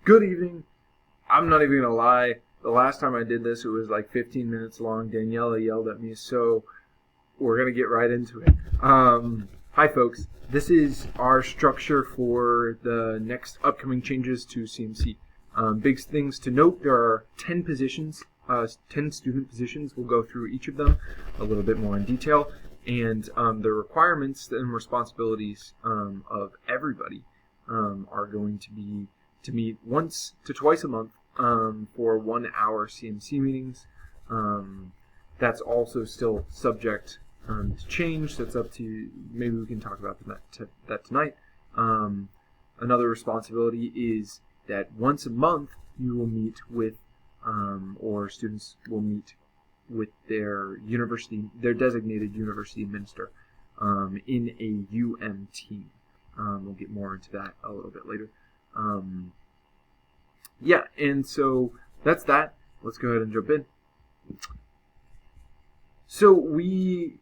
Good evening. I'm not even gonna lie. The last time I did this, it was like 15 minutes long. Daniela yelled at me, so we're gonna get right into it. Hi, folks. This is our structure for the next upcoming changes to CMC. Big things to note: there are 10 positions, 10 student positions. We'll go through each of them a little bit more in detail, and the requirements and responsibilities of everybody are going to be to meet once to twice a month for 1 hour CMC meetings. That's also still subject to change. That's up to, maybe we can talk about that tonight. Another responsibility is that once a month you will meet with, or students will meet with their designated university minister in a UM team. We'll get more into that a little bit later. Yeah, and so that's that. Let's go ahead and jump in. So we,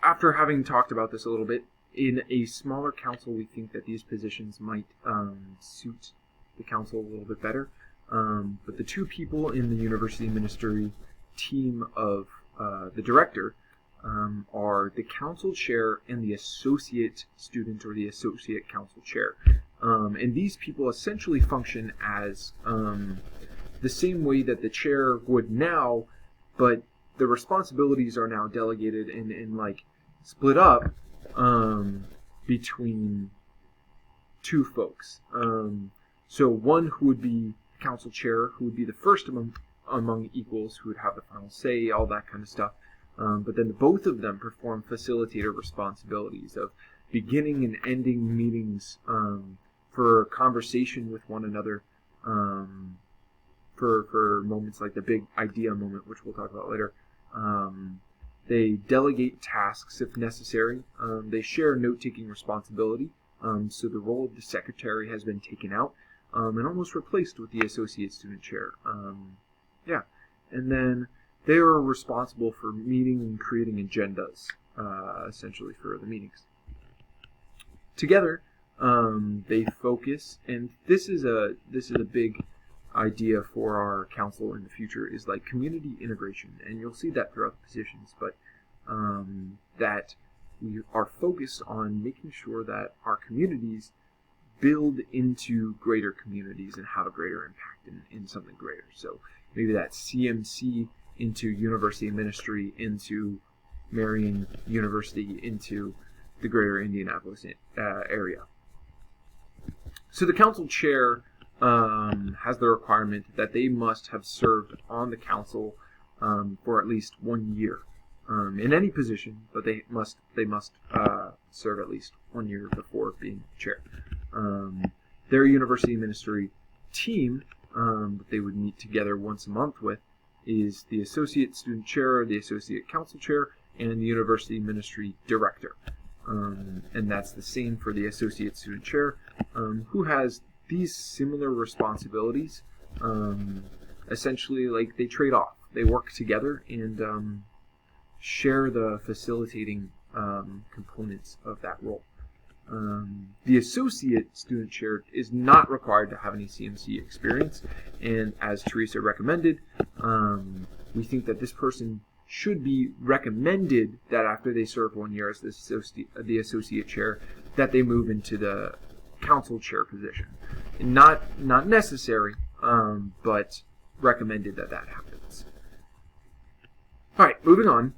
after having talked about this a little bit, in a smaller council, we think that these positions might suit the council a little bit better. But the two people in the university ministry team of the director are the council chair and the associate student or the associate council chair. And these people essentially function as the same way that the chair would now, but the responsibilities are now delegated and like split up between two folks. So one who would be council chair, who would be the first among equals, who would have the final say, all that kind of stuff. But then both of them perform facilitator responsibilities of beginning and ending meetings for conversation with one another, for moments like the big idea moment, which we'll talk about later. They delegate tasks if necessary. They share note-taking responsibility. So the role of the secretary has been taken out and almost replaced with the associate student chair. Yeah, and then they are responsible for meeting and creating agendas, essentially, for the meetings. Together, they focus, and this is a big idea for our council in the future, is like community integration, and you'll see that throughout the positions, but that we are focused on making sure that our communities build into greater communities and have a greater impact in something greater. So maybe that's CMC into university ministry, into Marian University, into the greater Indianapolis area. So the council chair has the requirement that they must have served on the council for at least 1 year in any position, but they must serve at least 1 year before being chair. Their university ministry team that they would meet together once a month with is the associate student chair, the associate council chair, and the university ministry director. And that's the same for the associate student chair, who has these similar responsibilities. Essentially, like, they trade off. They work together and share the facilitating components of that role. The associate student chair is not required to have any CMC experience, and as Teresa recommended, we think that this person should be recommended that after they serve 1 year as the associate chair, that they move into the council chair position. Not necessary, but recommended that happens. All right, moving on.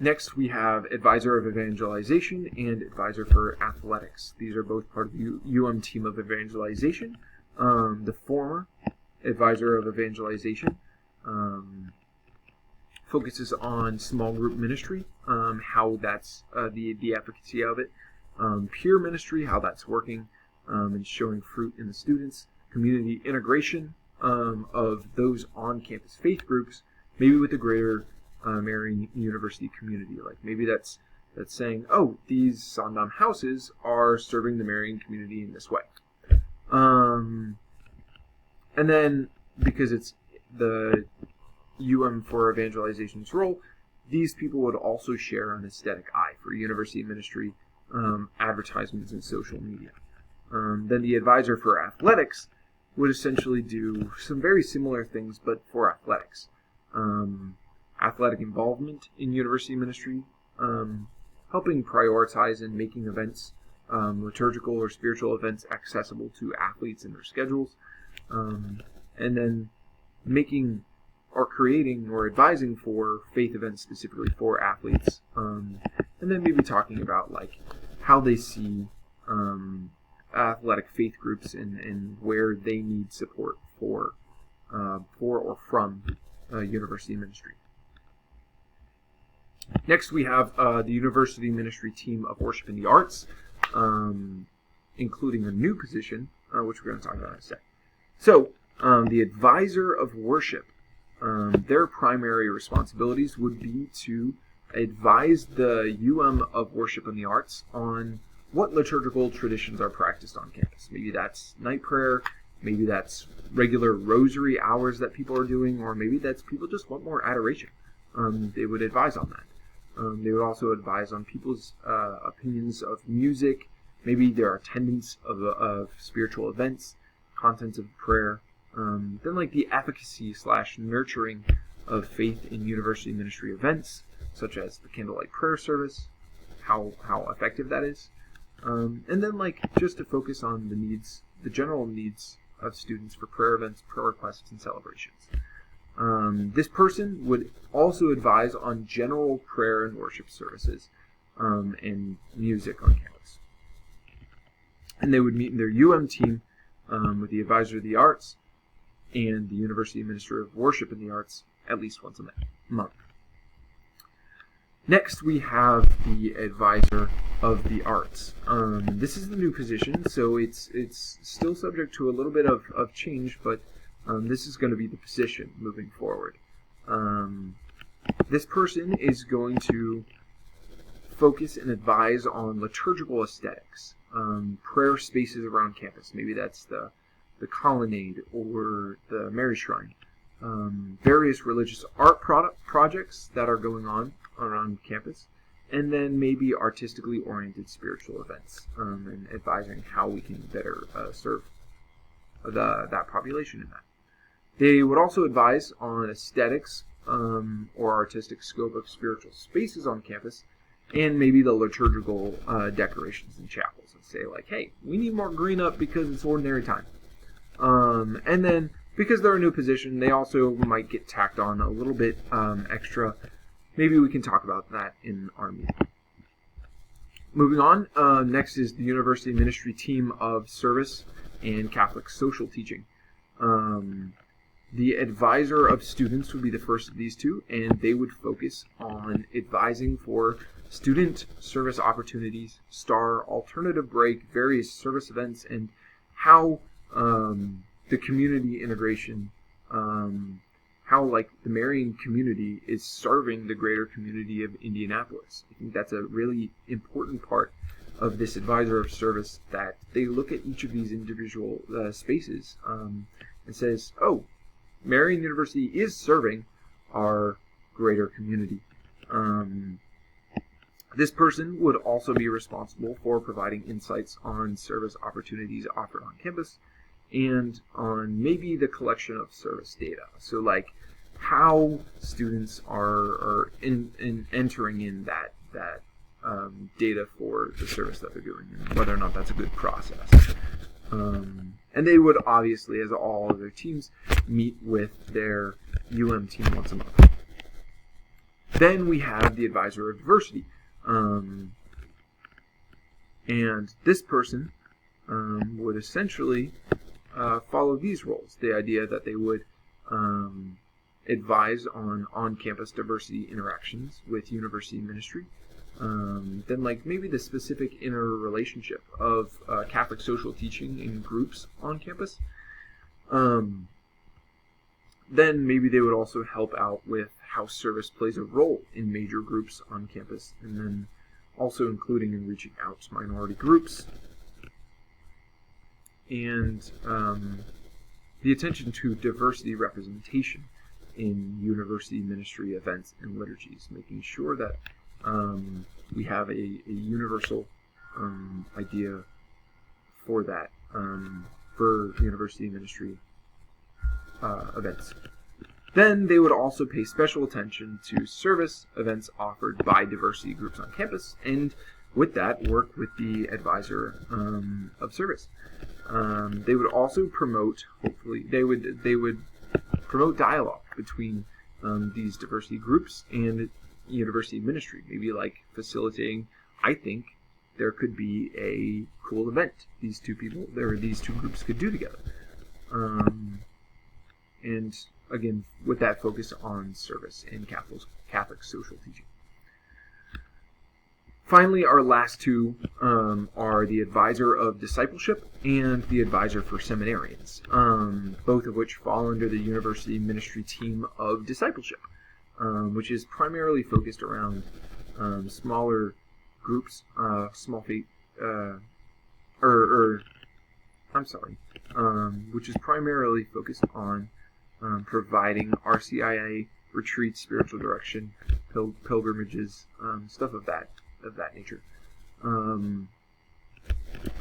Next, we have advisor of evangelization and advisor for athletics. These are both part of the UM team of evangelization. The former, advisor of evangelization, focuses on small group ministry, how that's the efficacy of it, peer ministry, how that's working, and showing fruit in the students, community integration of those on-campus faith groups, maybe with the greater Marian University community. Like maybe that's saying, oh, these Sondheim houses are serving the Marian community in this way. And then, because it's the UM for evangelization's role, these people would also share an aesthetic eye for university ministry, advertisements, and social media. Then the advisor for athletics would essentially do some very similar things, but for athletics. Athletic involvement in university ministry, helping prioritize and making events, liturgical or spiritual events, accessible to athletes in their schedules, and then making or creating or advising for faith events specifically for athletes, and then maybe talking about like how they see athletic faith groups and where they need support for or from university ministry. Next, we have the University Ministry Team of Worship in the Arts, including a new position, which we're going to talk about in a sec. So, the Advisor of Worship, their primary responsibilities would be to advise the of Worship in the Arts on what liturgical traditions are practiced on campus. Maybe that's night prayer, maybe that's regular rosary hours that people are doing, or maybe that's people just want more adoration. They would advise on that. They would also advise on people's opinions of music, maybe their attendance of spiritual events, contents of prayer, then like the efficacy / nurturing of faith in university ministry events, such as the candlelight prayer service, how effective that is, and then like just to focus on the general needs of students for prayer events, prayer requests, and celebrations. This person would also advise on general prayer and worship services and music on campus. And they would meet in their team with the Advisor of the Arts and the University Minister of Worship in the Arts at least once a month. Next, we have the Advisor of the Arts. This is the new position, so it's still subject to a little bit of change, but this is going to be the position moving forward. This person is going to focus and advise on liturgical aesthetics, prayer spaces around campus. Maybe that's the colonnade or the Mary Shrine. Various religious art projects that are going on around campus, and then maybe artistically oriented spiritual events, and advising how we can better serve that population in that. They would also advise on aesthetics or artistic scope of spiritual spaces on campus, and maybe the liturgical decorations in chapels, and say like, hey, we need more green up because it's ordinary time. And then, because they're a new position, they also might get tacked on a little bit extra. Maybe we can talk about that in our meeting. Moving on, next is the University Ministry Team of Service and Catholic Social Teaching. The Advisor of Students would be the first of these two, and they would focus on advising for student service opportunities, STAR, alternative break, various service events, and how the community integration, how like the Marian community is serving the greater community of Indianapolis. I think that's a really important part of this Advisor of Service, that they look at each of these individual spaces and says, oh, Marian University is serving our greater community. This person would also be responsible for providing insights on service opportunities offered on campus, and on maybe the collection of service data. So like how students are entering in that data for the service that they're doing, and whether or not that's a good process. And they would obviously, as all other teams, meet with their team once a month. Then we have the Advisor of Diversity. And this person would essentially follow these roles. The idea that they would advise on-campus diversity interactions with university ministry. Then like maybe the specific interrelationship of Catholic social teaching in groups on campus. Then maybe they would also help out with how service plays a role in major groups on campus, and then also including in reaching out to minority groups. And the attention to diversity representation in university ministry events and liturgies, making sure that we have a universal idea for that, for university ministry events. Then they would also pay special attention to service events offered by diversity groups on campus, and with that, work with the advisor of service. They would also promote, hopefully, they would promote dialogue between these diversity groups and university ministry. Maybe like facilitating, I think there could be a cool event these two groups could do together. And again, with that focus on service and Catholic social teaching. Finally, our last two are the advisor of discipleship and the advisor for seminarians, both of which fall under the university ministry team of discipleship, which is primarily focused around smaller groups, which is primarily focused on providing RCIA retreats, spiritual direction, pilgrimages, stuff of that nature.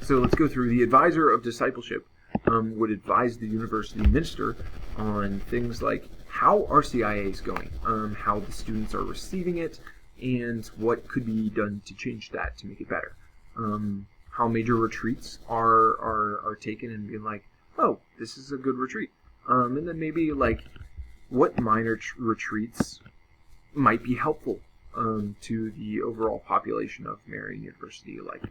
So let's go through. The advisor of discipleship would advise the university minister on things like how RCIA is going, how the students are receiving it, and what could be done to change that to make it better. How major retreats are taken and being like, oh, this is a good retreat. And then maybe like what minor retreats might be helpful to the overall population of Marian University. Like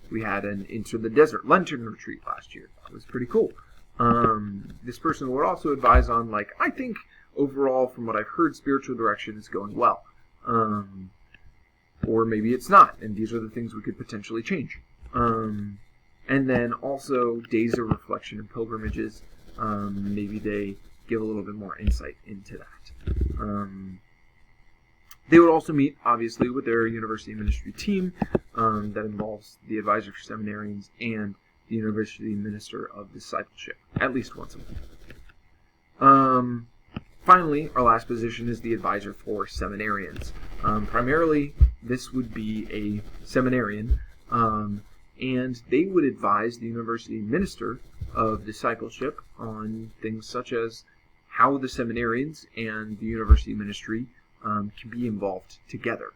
we had an Into the Desert Lenten retreat last year. That was pretty cool. This person would also advise on like, I think overall from what I've heard, spiritual direction is going well. Or maybe it's not, and these are the things we could potentially change. And then also days of reflection and pilgrimages. Maybe they give a little bit more insight into that. They would also meet, obviously, with their university ministry team that involves the advisor for seminarians and the university minister of discipleship, at least once a month. Finally, our last position is the advisor for seminarians. Primarily, this would be a seminarian, and they would advise the university minister of discipleship on things such as how the seminarians and the university ministry can be involved together.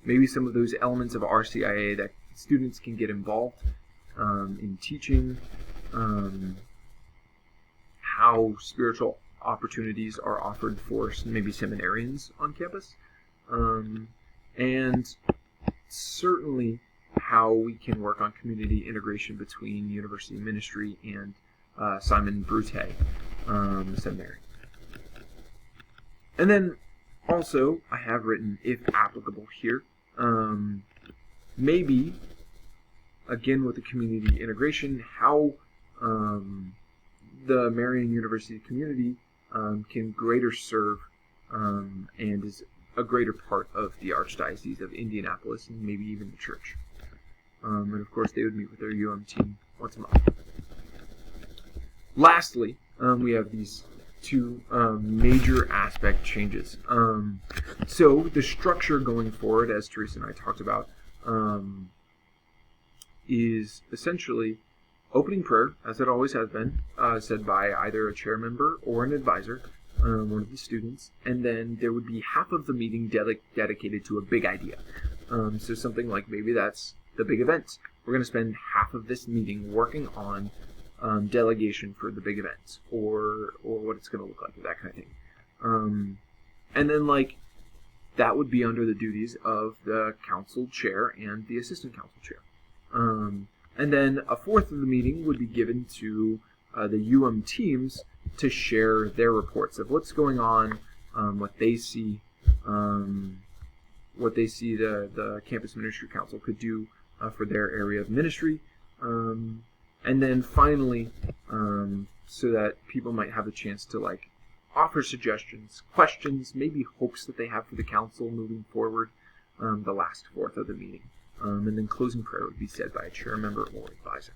Maybe some of those elements of RCIA that students can get involved in teaching, how spiritual opportunities are offered for maybe seminarians on campus, and certainly how we can work on community integration between university ministry and Simon Brute Seminary. And then also I have written, if applicable here, maybe again with the community integration, how the Marian University community can greater serve and is a greater part of the Archdiocese of Indianapolis and maybe even the church. And of course they would meet with their team once a month. Lastly, we have these two major aspect changes. So the structure going forward, as Teresa and I talked about, is essentially opening prayer, as it always has been, said by either a chair member or an advisor, one of the students, and then there would be half of the meeting dedicated to a big idea. So something like maybe that's the big event. We're going to spend half of this meeting working on delegation for the big events, or what it's going to look like, that kind of thing. And then like that would be under the duties of the council chair and the assistant council chair. And then a fourth of the meeting would be given to the teams to share their reports of what's going on, what they see the Campus Ministry Council could do for their area of ministry. And then finally, so that people might have a chance to like offer suggestions, questions, maybe hopes that they have for the council moving forward, the last fourth of the meeting. And then closing prayer would be said by a chair member or advisor.